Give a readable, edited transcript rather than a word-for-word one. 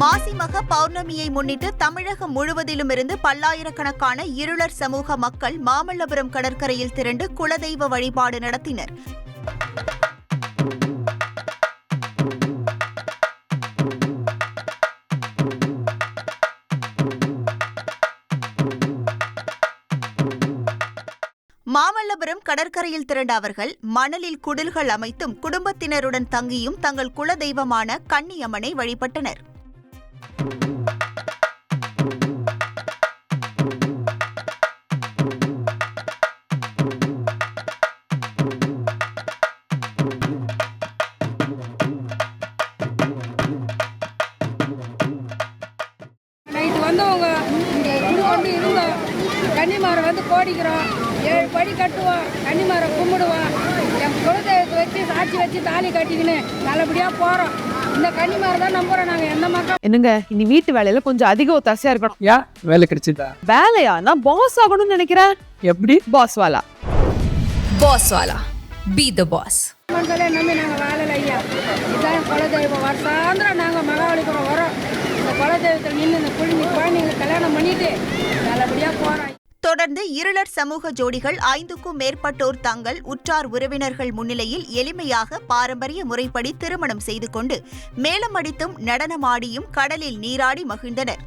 மாசி மக பௌர்ணமியை முன்னிட்டு தமிழகம் முழுவதிலும் இருந்து பல்லாயிரக்கணக்கான இருளர் சமூக மக்கள் மாமல்லபுரம் கடற்கரையில் திரண்டு குலதெய்வ வழிபாடு நடத்தினர். மாமல்லபுரம் கடற்கரையில் திரண்ட அவர்கள் மணலில் குடில்கள் அமைத்தும் குடும்பத்தினருடன் தங்கியும் தங்கள் குலதெய்வமான கன்னியம்மனை வழிபட்டனர். கன்னிமாரை கோடிக்கிறோம், 7 படி கட்டுவோம், கன்னிமாரை கும்பிடுவோம், என் குலதெய்வத்தை வச்சு சாட்சி வச்சு தாலி கட்டிக்கின்னு நல்லபடியாக போகிறோம். இந்த கன்னிமாரை தான் நம்புறோம் நாங்கள். எந்த மக்கள் என்னங்க இனி வீட்டு வேலையில கொஞ்சம் அதிக ஒத்தாசையா இருக்கணும். யா வேலை கிடைச்சதா? வேலையா? நான் பாஸ் ஆகணும்னு நினைக்கிறேன். எப்படி? Pass Vala. Be the pass. மக்களே நம்பி நாங்கள் வாழல ஐயா. இதுதான் குலதெய்வம். வருஷாந்திரம் நாங்கள் மகாபலிபுரம் வரோம். இந்த குலதெய்வத்தில் நின்று இந்த குழந்தைங்களுக்கு கல்யாணம் பண்ணிட்டு நல்லபடியாக போகிறோம். தொடர்ந்து இருளர் சமூக ஜோடிகள் 5க்கும் மேற்பட்டோர் தங்கள் உற்றார் உறவினர்கள் முன்னிலையில் எளிமையாக பாரம்பரிய முறைப்படி திருமணம் செய்து கொண்டு மேளம் அடித்தும் நடனமாடியும் கடலில் நீராடி மகிழ்ந்தனர்.